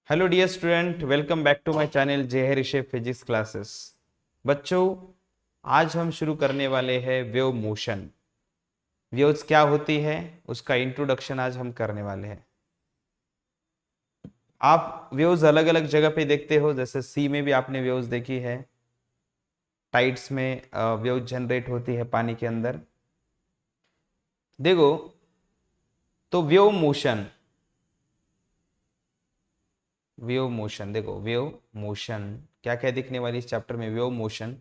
Hello dear student, welcome back to my channel J Harish physics classes. बच्चों, आज हम शुरू करने वाले हैं वेव मोशन। वेव्स क्या होती है उसका इंट्रोडक्शन आज हम करने वाले हैं। आप वेव्स अलग अलग जगह पे देखते हो, जैसे सी में भी आपने वेव्स देखी है, टाइड्स में वेव जनरेट होती है पानी के अंदर। देखो, तो वेव मोशन देखो, वेव मोशन क्या क्या दिखने वाली इस चैप्टर में। Wave motion,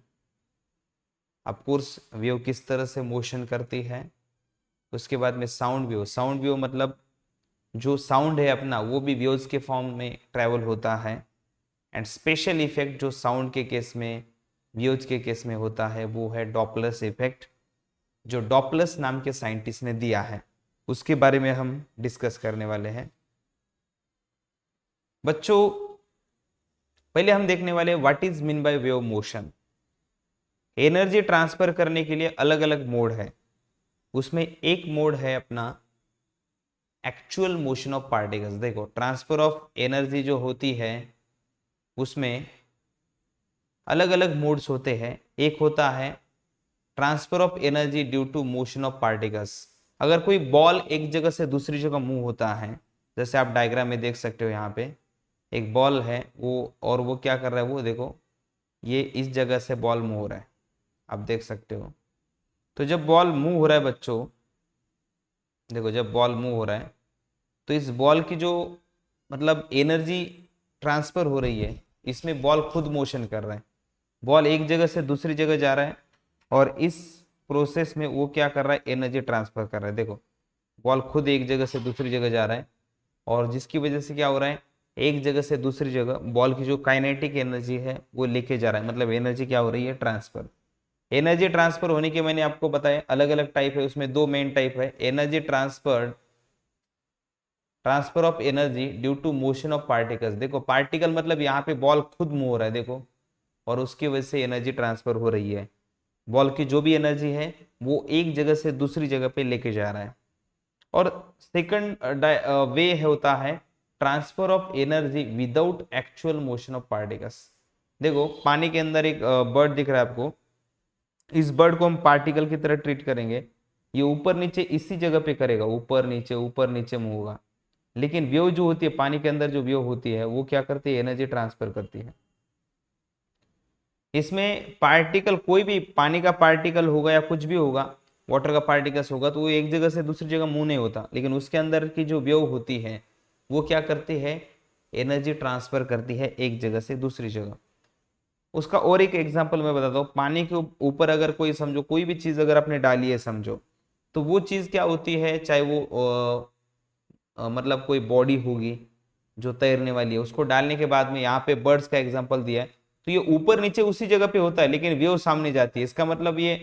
of course wave किस तरह से मोशन करती है। उसके बाद में साउंड वेव मतलब जो साउंड है अपना वो भी वेव्स के फॉर्म में ट्रेवल होता है। एंड स्पेशल इफेक्ट जो साउंड के केस में, वेव्स के केस में होता है, वो है डॉपलर्स इफेक्ट, जो डॉपलर्स नाम के साइंटिस्ट ने दिया है। उसके बारे में हम डिस्कस करने वाले हैं। बच्चों, पहले हम देखने वाले what is mean by wave motion. Energy transfer करने के लिए अलग अलग मोड है। उसमें एक मोड है अपना एक्चुअल मोशन ऑफ पार्टिकल्स। देखो, ट्रांसफर ऑफ एनर्जी जो होती है उसमें अलग अलग मोड्स होते हैं। एक होता है transfer of energy due to motion of particles. अगर कोई बॉल एक जगह से दूसरी जगह मूव होता है, जैसे आप डायग्राम में देख सकते हो, यहाँ पे एक बॉल है वो, और वो क्या कर रहा है, वो देखो, ये इस जगह से बॉल मूव हो रहा है, आप देख सकते हो। तो जब बॉल मूव हो रहा है बच्चों, देखो जब बॉल मूव हो रहा है तो इस बॉल की जो मतलब एनर्जी ट्रांसफर हो रही है, इसमें बॉल खुद मोशन कर रहा है। बॉल एक जगह से दूसरी जगह जा रहा है और इस प्रोसेस में वो क्या कर रहा है, एनर्जी ट्रांसफर कर रहा है। देखो, बॉल खुद एक जगह से दूसरी जगह जा रहा है और जिसकी वजह से क्या हो रहा है, एक जगह से दूसरी जगह बॉल की जो काइनेटिक एनर्जी है वो लेके जा रहा है। मतलब एनर्जी क्या हो रही है, ट्रांसफर। एनर्जी ट्रांसफर होने के मैंने आपको बताया अलग अलग टाइप है, उसमें दो मेन टाइप है। Energy transfer of energy due to motion of particles. देखो, पार्टिकल मतलब यहाँ पे बॉल खुद मूव हो रहा है, देखो, और उसकी वजह से एनर्जी ट्रांसफर हो रही है। बॉल की जो भी एनर्जी है वो एक जगह से दूसरी जगह पे लेके जा रहा है। और सेकंड वे होता है transfer of energy without actual motion of particles. देखो, पानी के अंदर एक बर्ड दिख रहा है आपको। इस बर्ड को हम पार्टिकल की तरह ट्रीट करेंगे। ये ऊपर नीचे इसी जगह पे करेगा, ऊपर नीचे मूव होगा। लेकिन वेव जो होती है पानी के अंदर, जो वेव होती है वो क्या करती है, एनर्जी ट्रांसफर करती है। इसमें पार्टिकल, कोई भी पानी का पार्टिकल होगा या कुछ भी होगा, वाटर का पार्टिकल्स होगा, तो वो एक जगह से दूसरी जगह मूव नहीं होता। लेकिन उसके अंदर की जो वेव होती है वो क्या करती है, एनर्जी ट्रांसफर करती है एक जगह से दूसरी जगह। उसका और एक एग्जांपल मैं बताता हूँ। पानी के ऊपर अगर कोई, समझो कोई भी चीज अगर आपने डाली है समझो, तो वो चीज क्या होती है, चाहे वो मतलब कोई बॉडी होगी जो तैरने वाली है, उसको डालने के बाद में यहाँ पे बर्ड्स का एग्जांपल दिया है, तो ये ऊपर नीचे उसी जगह पे होता है लेकिन वेव सामने जाती है। इसका मतलब ये,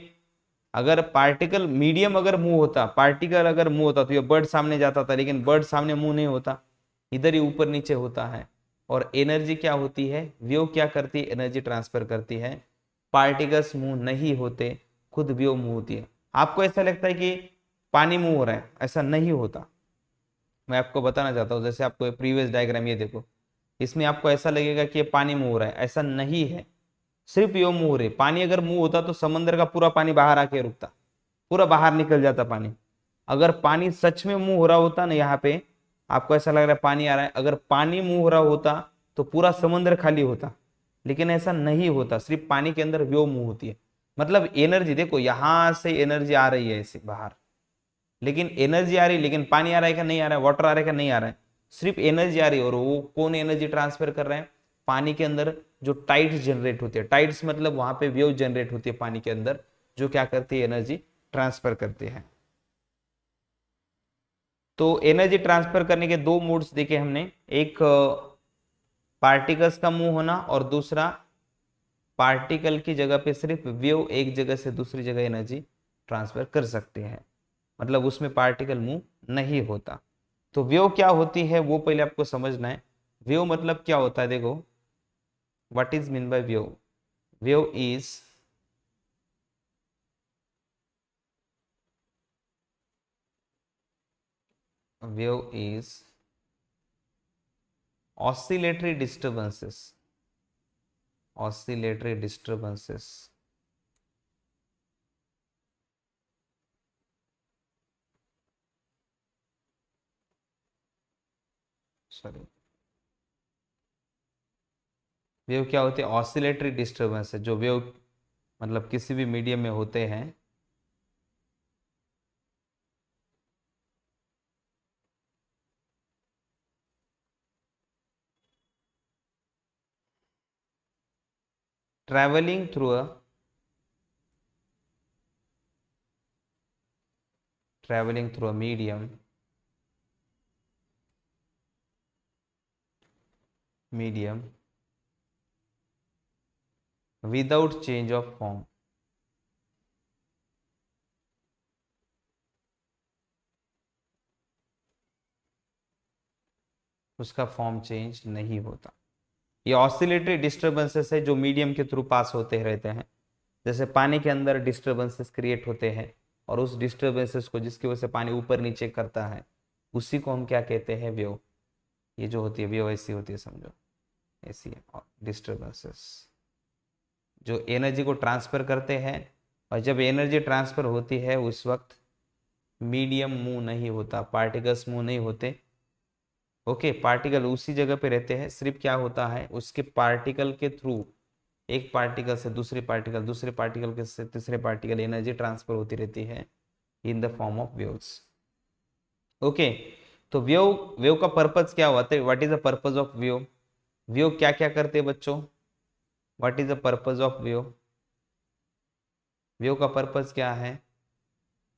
अगर पार्टिकल मीडियम अगर मूव होता, पार्टिकल अगर मूव होता तो ये बर्ड सामने जाता था, लेकिन बर्ड सामने मूव नहीं होता, इधर ही ऊपर नीचे होता है। और एनर्जी क्या होती है, वेव क्या करती है, एनर्जी ट्रांसफर करती है। पार्टिकल्स मूव नहीं होते, खुद वेव मूव होती है। आपको ऐसा लगता है कि पानी मूव हो रहा है, ऐसा नहीं होता। मैं आपको बताना चाहता हूँ, जैसे आपको प्रीवियस डायग्राम ये देखो, इसमें आपको ऐसा लगेगा कि ये पानी मुंह हो रहा है, ऐसा नहीं है। सिर्फ ये मुंह हो रही है। पानी अगर मुंह होता तो समंदर का पूरा पानी बाहर आके रुकता, पूरा बाहर निकल जाता पानी। अगर पानी सच में मुंह हो रहा होता ना, यहाँ पे आपको ऐसा लग रहा है पानी आ रहा है, अगर पानी मुंह हो रहा होता तो पूरा समंदर खाली होता। लेकिन ऐसा नहीं होता, सिर्फ पानी के अंदर व्योम मुंह होती है। मतलब एनर्जी देखो, यहां से एनर्जी आ रही है ऐसे बाहर, लेकिन एनर्जी आ रही है, लेकिन पानी आ रहा है क्या, नहीं आ रहा है, वाटर आ रहा है क्या, नहीं आ रहा है, सिर्फ एनर्जी आ रही है। और वो कौन एनर्जी ट्रांसफर कर रहे हैं, पानी के अंदर जो टाइड्स जनरेट होती है। टाइड्स मतलब वहां पे वेव जनरेट होती है पानी के अंदर, जो क्या करती है, एनर्जी ट्रांसफर करते हैं। तो एनर्जी ट्रांसफर करने के दो मोड्स देखे हमने, एक पार्टिकल्स का मूव होना और दूसरा पार्टिकल की जगह पे सिर्फ वेव एक जगह से दूसरी जगह एनर्जी ट्रांसफर कर सकते हैं। मतलब उसमें पार्टिकल मूव नहीं होता। तो वेव क्या होती है वो पहले आपको समझना है। वेव मतलब क्या होता है, देखो, what is mean by wave. Wave is wave is oscillatory disturbances, oscillatory disturbances, sorry, wave क्या होती है? ऑसिलेटरी डिस्टर्बेंस है, जो वेव मतलब किसी भी मीडियम में होते हैं, travelling through a medium, without change of form, उसका फॉर्म चेंज नहीं होता। ये ऑसिलेटरी डिस्टर्बेंसेस है जो मीडियम के थ्रू पास होते रहते हैं। जैसे पानी के अंदर डिस्टर्बेंसेस क्रिएट होते हैं और उस डिस्टर्बेंसेस को, जिसकी वजह से पानी ऊपर नीचे करता है, उसी को हम क्या कहते हैं? वेव। ये जो होती है वेव ऐसी होती है, समझो ऐसी है डिस्टर्बेंसेस, जो एनर्जी को ट्रांसफर करते हैं। और जब एनर्जी ट्रांसफर होती है उस वक्त मीडियम मूव नहीं होता, पार्टिकल्स मूव नहीं होते। ओके, पार्टिकल उसी जगह पे रहते हैं। सिर्फ क्या होता है, उसके पार्टिकल के थ्रू एक पार्टिकल से दूसरे पार्टिकल, दूसरे पार्टिकल के से तीसरे पार्टिकल एनर्जी ट्रांसफर होती रहती है in the form of waves. Okay, तो वेव, वेव का पर्पज क्या होता है? What is the purpose of wave? Wave क्या क्या करते हैं बच्चों? What is the purpose of wave? Wave का पर्पज क्या है?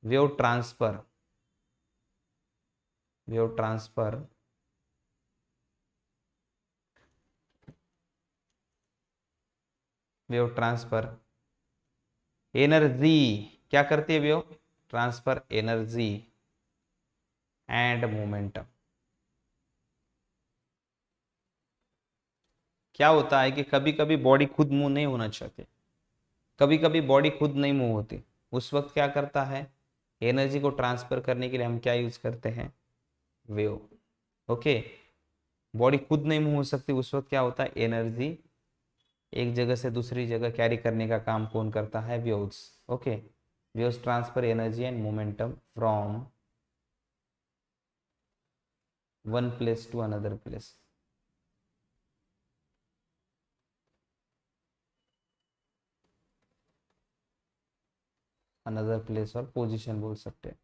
Wave transfer, wave transfer wave transfer energy, क्या करती है wave? Transfer energy and momentum. क्या होता है कि कभी कभी बॉडी खुद मूव नहीं होना चाहती, कभी कभी बॉडी खुद नहीं मूव होती, उस वक्त क्या करता है? एनर्जी को ट्रांसफर करने के लिए हम क्या यूज करते हैं? वेव। ओके, बॉडी खुद नहीं मूव हो सकती, उस वक्त क्या होता है? एनर्जी एक जगह से दूसरी जगह कैरी करने का काम कौन करता है? Waves. Okay, waves transfer energy and momentum from one place to another place. Another place और पोजीशन बोल सकते हैं,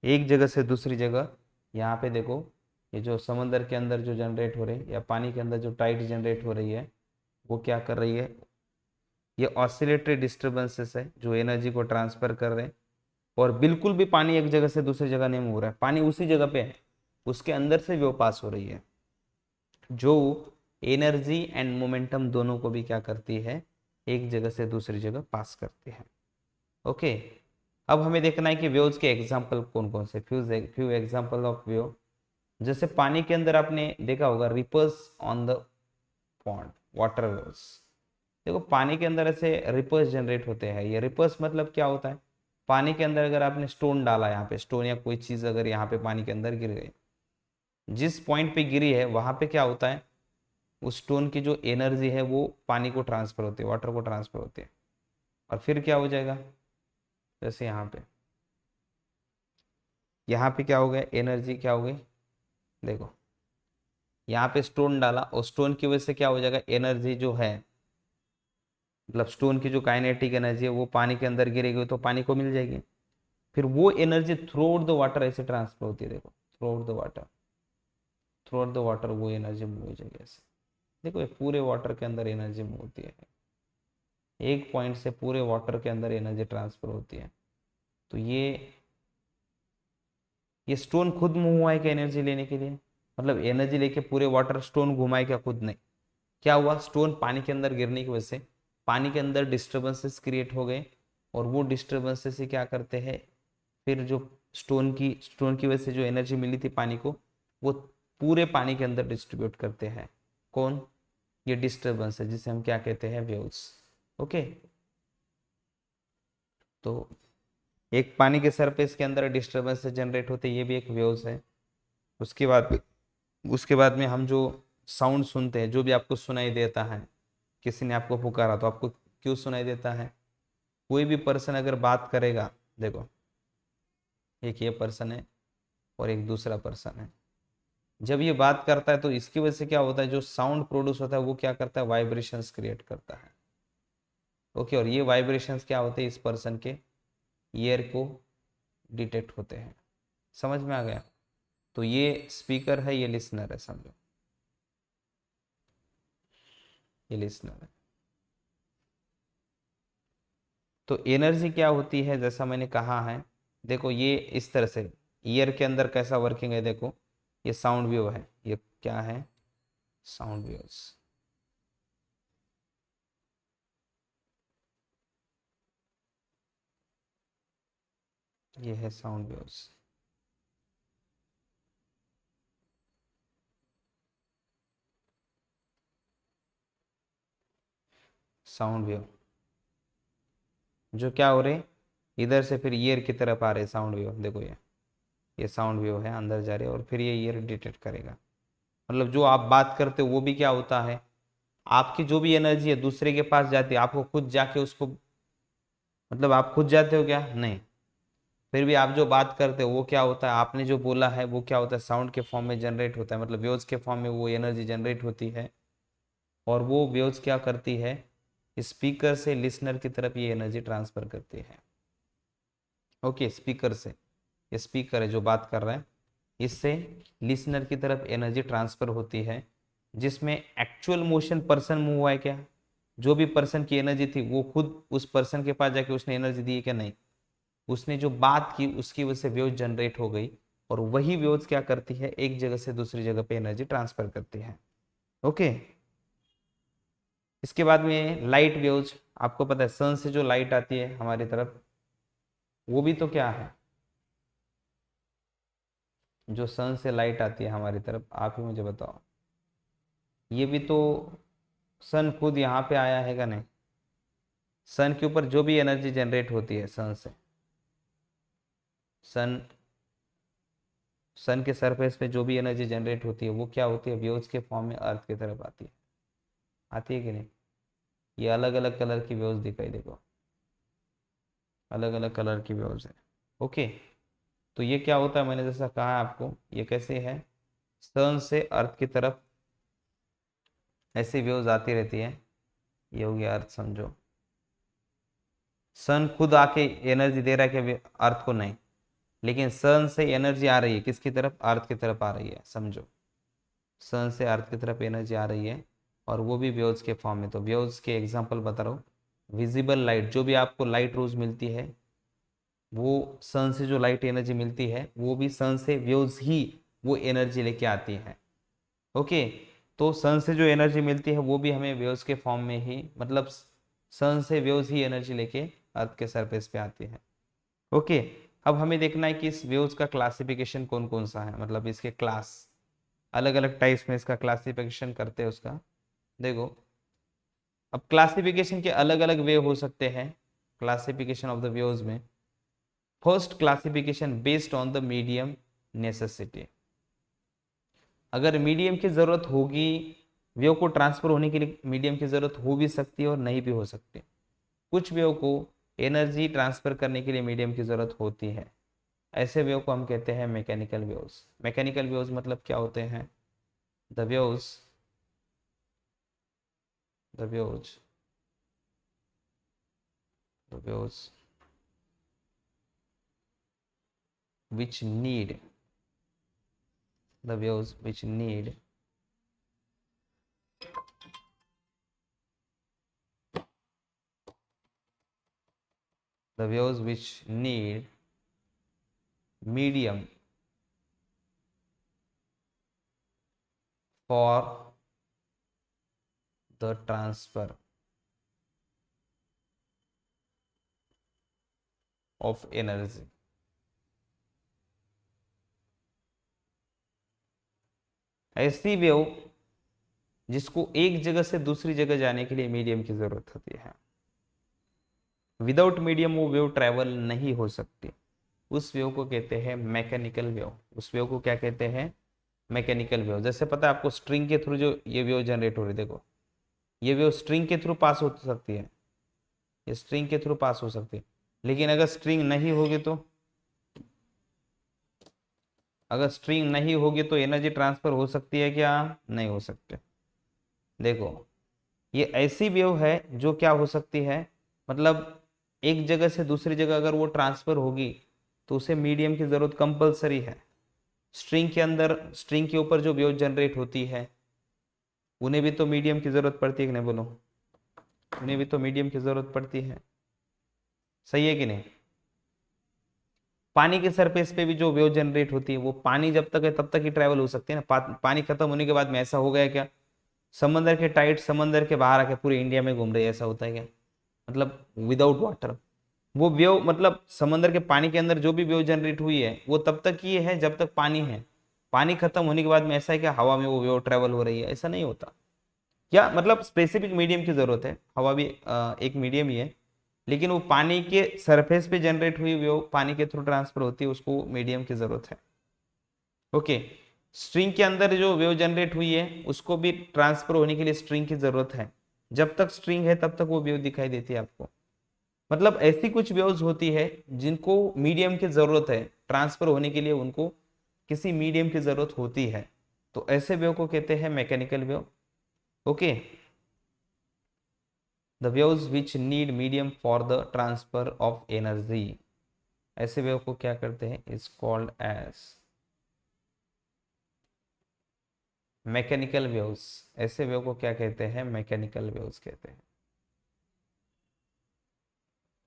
एक जगह से दूसरी जगह। यहाँ पे देखो, ये जो समंदर के अंदर जो जनरेट हो रही है या पानी के अंदर जो टाइड जनरेट हो रही है, वो क्या कर रही है? ये ऑसिलेटरी डिस्टर्बेंसेस है जो एनर्जी को ट्रांसफर कर रहे हैं। और बिल्कुल भी पानी एक जगह से दूसरी जगह नहीं मूव रहा है, पानी उसी जगह पे है, उसके अंदर से वो पास हो रही है, जो एनर्जी एंड मोमेंटम दोनों को भी क्या करती है? एक जगह से दूसरी जगह पास करती है। ओके, अब हमें देखना है कि वेव्स के एग्जाम्पल कौन कौन से, फ्यू एग्जाम्पल ऑफ वेव। जैसे पानी के अंदर आपने देखा होगा reapers on the pond, water waves. देखो पानी के अंदर ऐसे रिपर्स जनरेट होते हैं। ये रिपर्स मतलब क्या होता है? पानी के अंदर अगर आपने स्टोन डाला, यहाँ पे स्टोन या कोई चीज अगर यहाँ पे पानी के अंदर गिर गई, जिस पॉइंट पे गिरी है वहां पे क्या होता है? उस स्टोन की जो एनर्जी है वो पानी को ट्रांसफर होती है, वाटर को ट्रांसफर होती है। और फिर क्या हो जाएगा? जैसे यहाँ पे क्या हो गया? एनर्जी क्या हो गई? देखो यहाँ पे स्टोन डाला और स्टोन की वजह से क्या हो जाएगा? एनर्जी जो है, मतलब स्टोन की जो काइनेटिक एनर्जी है वो पानी के अंदर गिरेगी तो पानी को मिल जाएगी। फिर वो energy through out the water ऐसे ट्रांसफर होती है। देखो through out the water, through out the water वो एनर्जी मूव हो जाएगी ऐसे। देखो ये पूरे वाटर के अंदर एनर्जी मूव होती है, एक पॉइंट से पूरे वाटर के अंदर एनर्जी ट्रांसफर होती है। तो ये स्टोन खुद मूव हुआ है क्या एनर्जी लेने के लिए? मतलब एनर्जी लेके पूरे वाटर स्टोन घुमाए क्या? खुद नहीं। क्या हुआ? स्टोन पानी के अंदर गिरने की वजह से पानी के अंदर डिस्टर्बेंसेस क्रिएट हो गए, और वो डिस्टर्बेंसेस से क्या करते हैं? फिर जो स्टोन की वजह से जो एनर्जी मिली थी पानी को, वो पूरे पानी के अंदर डिस्ट्रीब्यूट करते हैं। कौन? ये डिस्टर्बेंस है जिसे हम क्या कहते हैं? वेव्स। ओके, तो एक पानी के सरफेस के अंदर डिस्टर्बेंस जनरेट होते, ये भी एक वेव्स है। उसके बाद उसके बाद में हम जो साउंड सुनते हैं, जो भी आपको सुनाई देता है, किसी ने आपको पुकारा तो आपको क्यों सुनाई देता है? कोई भी पर्सन अगर बात करेगा, देखो एक ये पर्सन है और एक दूसरा पर्सन है, जब ये बात करता है तो इसकी वजह से क्या होता है, जो साउंड प्रोड्यूस होता है वो क्या करता है, वाइब्रेशंस क्रिएट करता है। ओके, और ये वाइब्रेशंस क्या होते हैं, इस पर्सन के ईयर को डिटेक्ट होते हैं। समझ में आ गया? तो ये स्पीकर है, ये लिसनर है, समझो ये लिसनर है। तो एनर्जी क्या होती है, जैसा मैंने कहा है, देखो ये इस तरह से ईयर के अंदर कैसा वर्किंग है, देखो ये साउंड वेव है, ये क्या है, साउंड वेव्स। ये है साउंड वेव्स। साउंड वेव जो क्या हो रहे, इधर से फिर ईयर की तरफ आ रहे साउंड वेव, देखो ये साउंड वेव है, अंदर जा रहे और फिर ये ईयर डिटेक्ट करेगा। मतलब जो आप बात करते हो वो भी क्या होता है, आपकी जो भी एनर्जी है दूसरे के पास जाती है, आपको खुद जाके उसको, मतलब आप खुद जाते हो क्या, नहीं, फिर भी आप जो बात करते हो वो क्या होता है, आपने जो बोला है वो क्या होता है, साउंड के फॉर्म में जनरेट होता है, मतलब वेव्स के फॉर्म में वो एनर्जी जनरेट होती है, और वो वेव्स क्या करती है, स्पीकर से लिसनर की तरफ ये एनर्जी ट्रांसफर करती है। ओके, स्पीकर से, ये स्पीकर है जो बात कर रहा है, इससे लिसनर की तरफ एनर्जी ट्रांसफर होती है, जिसमें एक्चुअल मोशन पर्सन मूव हुआ है क्या, जो भी पर्सन की एनर्जी थी वो खुद उस पर्सन के पास जाके उसने एनर्जी दी है क्या, नहीं, उसने जो बात की उसकी वजह से वेव जनरेट हो गई, और वही वेव्स क्या करती है, एक जगह से दूसरी जगह पे एनर्जी ट्रांसफर करती है। ओके, इसके बाद में लाइट वेव्स, आपको पता है सन से जो लाइट आती है हमारी तरफ, वो भी तो क्या है, जो सन से लाइट आती है हमारी तरफ, आप ही मुझे बताओ, ये भी तो सन खुद यहाँ पे आया है क्या, नहीं, सन के ऊपर जो भी एनर्जी जनरेट होती है सन से, सन सन के सरफेस पे जो भी एनर्जी जनरेट होती है वो क्या होती है, वेव्स के फॉर्म में अर्थ की तरफ आती है कि नहीं? ये अलग अलग कलर की वेव्स दिखाई, देखो अलग अलग कलर की वेव्स है। ओके, तो ये क्या होता है, मैंने जैसा कहा आपको, ये कैसे है, सन से अर्थ की तरफ ऐसी वेव्स आती रहती है, ये हो गया अर्थ, समझो सन खुद आके एनर्जी दे रहा है कि अर्थ को, नहीं, लेकिन सन से एनर्जी आ रही है किसकी तरफ, अर्थ की तरफ आ रही है, समझो सन से अर्थ की तरफ एनर्जी आ रही है, और वो भी वेव्स के फॉर्म में। तो वेव्स के एग्जांपल बता रहा हूँ, विजिबल लाइट, जो भी आपको लाइट रोज मिलती है, वो सन से जो लाइट एनर्जी मिलती है वो भी सन से वेव्स ही वो एनर्जी लेके आती है। ओके, तो सन से जो एनर्जी मिलती है वो भी हमें वेव्स के फॉर्म में ही, मतलब सन से वेव्स ही एनर्जी लेके अर्थ के सरफेस पे आती है। ओके, अब हमें देखना है कि इस वेव्स का क्लासिफिकेशन कौन कौन सा है, मतलब इसके क्लास, अलग अलग टाइप्स में इसका क्लासिफिकेशन करते हैं उसका। देखो, अब क्लासिफिकेशन के अलग अलग वे हो सकते हैं, क्लासिफिकेशन ऑफ द वेव्स में, first classification based on the medium necessity. अगर मीडियम की जरूरत होगी, वेव को ट्रांसफर होने के लिए मीडियम की जरूरत हो भी सकती है और नहीं भी हो सकती। कुछ वेव को एनर्जी ट्रांसफर करने के लिए मीडियम की जरूरत होती है, ऐसे वेव को हम कहते हैं मैकेनिकल वेव्स। मैकेनिकल वेव्स मतलब क्या होते हैं, the waves the waves the waves which need the waves which need the waves which need medium for the transfer of energy। ऐसी वेव जिसको एक जगह से दूसरी जगह जाने के लिए मीडियम की जरूरत होती है, विदाउट मीडियम वो वेव ट्रेवल नहीं हो सकती, उस वेव को कहते हैं मैकेनिकल वेव। उस वेव को क्या कहते हैं, मैकेनिकल वेव। जैसे पता है आपको स्ट्रिंग के थ्रू जो ये वेव जनरेट हो रही है, देखो ये वेव स्ट्रिंग के थ्रू पास हो सकती है, ये स्ट्रिंग के थ्रू पास हो सकती है। लेकिन अगर स्ट्रिंग नहीं होगी तो, अगर स्ट्रिंग नहीं होगी तो एनर्जी ट्रांसफर हो सकती है क्या? नहीं हो सकते। देखो ये ऐसी वेव है जो क्या हो सकती है, मतलब एक जगह से दूसरी जगह अगर वो ट्रांसफर होगी तो उसे मीडियम की जरूरत कंपलसरी है। स्ट्रिंग के अंदर, स्ट्रिंग के ऊपर जो वेव जनरेट होती है उन्हें भी तो मीडियम की जरूरत पड़ती है कि नहीं, बोलो? उन्हें भी तो मीडियम की जरूरत पड़ती है, सही है कि नहीं? पानी के सरफेस पे भी जो वेव जनरेट होती है वो पानी जब तक है तब तक ही ट्रैवल हो सकती है ना। पानी खत्म होने के बाद में ऐसा हो गया क्या, समंदर के टाइड समंदर के बाहर आके पूरे इंडिया में घूम रही है, ऐसा होता है क्या? मतलब विदाउट वाटर वो वेव, मतलब समंदर के पानी के अंदर जो भी वेव जनरेट हुई है वो तब तक ही है जब तक पानी है। पानी खत्म होने के बाद में ऐसा है क्या हवा में वो वेव ट्रेवल हो रही है? ऐसा नहीं होता। क्या मतलब स्पेसिफिक मीडियम की जरूरत है, हवा भी एक मीडियम ही है, लेकिन वो पानी के सरफेस पे जनरेट हुई वेव पानी के थ्रू ट्रांसफर होती है, उसको मीडियम की जरूरत है। ओके, स्ट्रिंग के अंदर जो वेव जनरेट हुई है उसको भी ट्रांसफर होने के लिए स्ट्रिंग की जरूरत है। जब तक स्ट्रिंग है तब तक वो वेव दिखाई देती है आपको। मतलब ऐसी कुछ वेव्स होती है जिनको मीडियम की जरूरत है ट्रांसफर होने के लिए, उनको किसी मीडियम की जरूरत होती है, तो ऐसे वेव को कहते हैं mechanical wave. Okay, the waves which need medium for the transfer of energy, ऐसे वेव को क्या करते हैं, is called as mechanical waves. ऐसे वेव को क्या कहते हैं, मैकेनिकल वेव्स कहते हैं,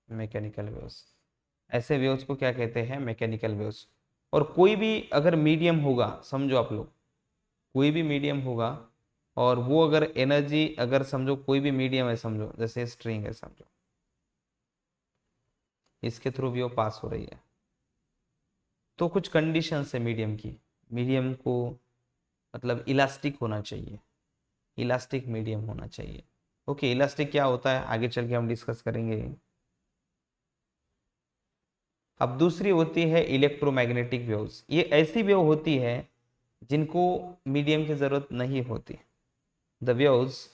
मैकेनिकल वेव्स। ऐसे वेव्स को क्या कहते हैं, मैकेनिकल वेव्स। और कोई भी अगर मीडियम होगा, समझो आप लोग, कोई भी मीडियम होगा और वो अगर एनर्जी, अगर समझो कोई भी मीडियम है, समझो जैसे स्ट्रिंग है, समझो इसके थ्रू वेव पास हो रही है, तो कुछ कंडीशंस है मीडियम की। मीडियम को मतलब इलास्टिक होना चाहिए, इलास्टिक मीडियम होना चाहिए। ओके, इलास्टिक क्या होता है आगे चल के हम डिस्कस करेंगे। अब दूसरी होती है इलेक्ट्रोमैग्नेटिक वेव्स। ये ऐसी वेव होती है जिनको मीडियम की जरूरत नहीं होती। The waves,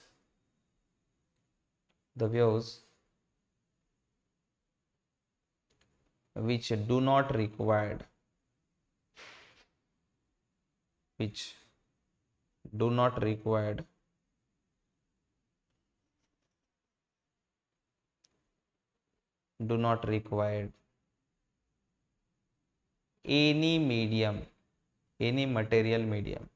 the waves which do not required, which do not required do not required any medium, any material medium,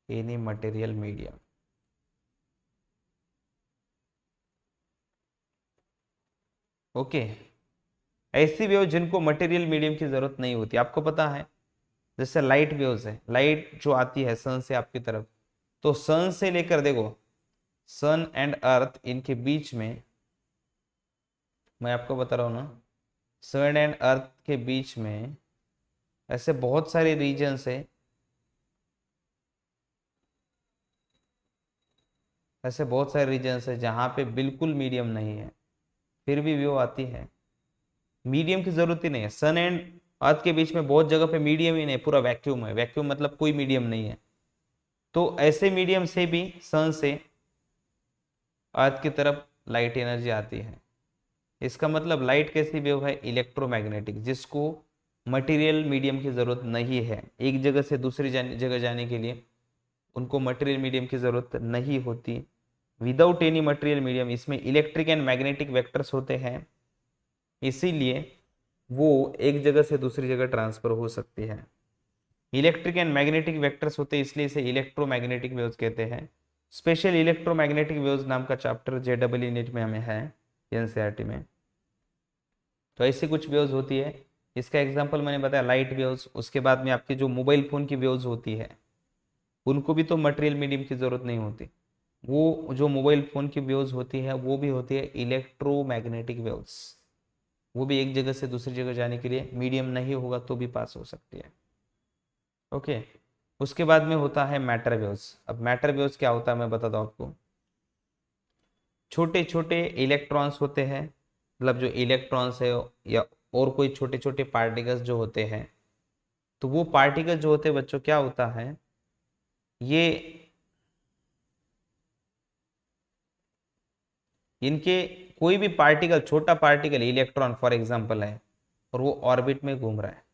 any material medium। Okay, ऐसी वेव जिनको मटेरियल मीडियम की जरूरत नहीं होती। आपको पता है जैसे लाइट वेव्स है, लाइट जो आती है सन से आपकी तरफ, तो सन से लेकर देखो, सन एंड अर्थ इनके बीच में, मैं आपको बता रहा हूं ना, सन एंड अर्थ के बीच में ऐसे बहुत सारे रीजन्स है, ऐसे बहुत सारे रीजन्स है जहां पे बिल्कुल मीडियम नहीं है, फिर भी वेव आती है। मीडियम की जरूरत ही नहीं है। सन एंड अर्थ के बीच में बहुत जगह पे मीडियम ही नहीं, पूरा वैक्यूम है। वैक्यूम मतलब कोई मीडियम नहीं है। तो ऐसे मीडियम से भी, सन से अर्थ की तरफ लाइट एनर्जी आती है। इसका मतलब लाइट कैसी वेव है, इलेक्ट्रोमैग्नेटिक, जिसको मटेरियल मीडियम की जरूरत नहीं है। एक जगह से दूसरी जगह जाने के लिए उनको मटेरियल मीडियम की जरूरत नहीं होती। विदाउट एनी मटेरियल मीडियम, इसमें इलेक्ट्रिक एंड मैग्नेटिक वेक्टर्स होते हैं, इसीलिए वो एक जगह से दूसरी जगह ट्रांसफर हो सकती है। इलेक्ट्रिक एंड मैग्नेटिक वेक्टर्स होते हैं, इसलिए इसे इलेक्ट्रोमैग्नेटिक वेव्स कहते हैं। स्पेशल इलेक्ट्रोमैग्नेटिक वेव्स नाम का चैप्टर JEE नीट में हमें है, NCERT में। तो ऐसी कुछ वेव्स होती है। इसका एग्जांपल मैंने बताया लाइट वेव्स। उसके बाद में आपकी जो मोबाइल फोन की वेव्स होती है उनको भी तो मटेरियल मीडियम की जरूरत नहीं होती। वो जो मोबाइल फोन की वेव्स होती है वो भी होती है इलेक्ट्रोमैग्नेटिक वेव्स। वो भी एक जगह से दूसरी जगह जाने के लिए मीडियम नहीं होगा तो भी पास हो सकती है। ओके, उसके बाद में होता है मैटर वेव्स। अब मैटर वेव्स क्या होता है मैं बताता हूँ आपको। छोटे छोटे इलेक्ट्रॉन्स होते हैं, मतलब जो इलेक्ट्रॉन्स है या और कोई छोटे छोटे पार्टिकल्स जो होते हैं, तो वो पार्टिकल जो होते हैं बच्चों, क्या होता है, ये इनके कोई भी पार्टिकल, छोटा पार्टिकल इलेक्ट्रॉन फॉर एग्जांपल है और वो ऑर्बिट में घूम रहा है,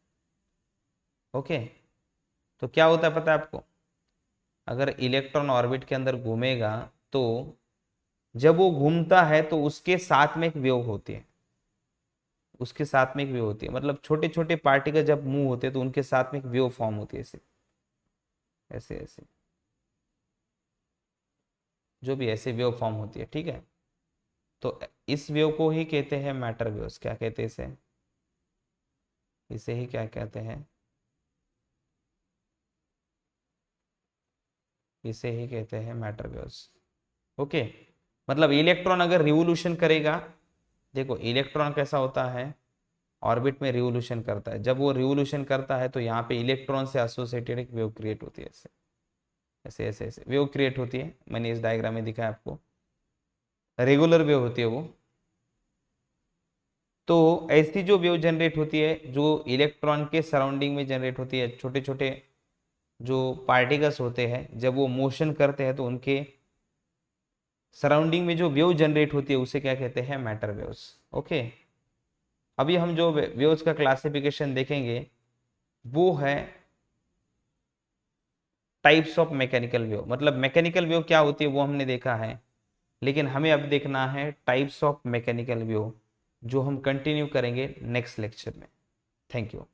ओके, तो क्या होता है पता है आपको, अगर इलेक्ट्रॉन ऑर्बिट के अंदर घूमेगा तो जब वो घूमता है तो उसके साथ में एक वेव होती है, उसके साथ में एक वेव होती है, मतलब छोटे छोटे पार्टिकल जब मूव होते हैं तो उनके साथ में एक वेव फॉर्म होती है, ऐसे ऐसे ऐसे, जो भी ऐसे वेव फॉर्म होती है, ठीक है। तो इस वेव को ही कहते हैं मैटर वेव्स। क्या कहते हैं इसे, इसे ही क्या कहते हैं, इसे ही कहते हैं मैटर वेव्स, ओके। मतलब इलेक्ट्रॉन अगर रिवोल्यूशन करेगा, देखो इलेक्ट्रॉन कैसा होता है, ऑर्बिट में रिवोल्यूशन करता है, जब वो रिवोल्यूशन करता है तो यहाँ पे इलेक्ट्रॉन से एसोसिएटेड एक वेव क्रिएट होती है, ऐसे ऐसे ऐसे ऐसे वेव क्रिएट होती है, मैंने इस डायग्राम में दिखाया आपको, रेगुलर वेव होती है वो। तो ऐसी जो वेव जनरेट होती है, जो इलेक्ट्रॉन के सराउंडिंग में जनरेट होती है, छोटे छोटे जो पार्टिकल्स होते हैं जब वो मोशन करते हैं तो उनके सराउंडिंग में जो वेव जनरेट होती है उसे क्या कहते हैं, मैटर वेव्स, ओके। अभी हम जो वेव्स का क्लासिफिकेशन देखेंगे वो है टाइप्स ऑफ मैकेनिकल वेव। मतलब मैकेनिकल वेव क्या होती है वो हमने देखा है, लेकिन हमें अब देखना है टाइप्स ऑफ मैकेनिकल वेव, जो हम कंटिन्यू करेंगे नेक्स्ट लेक्चर में। Thank you.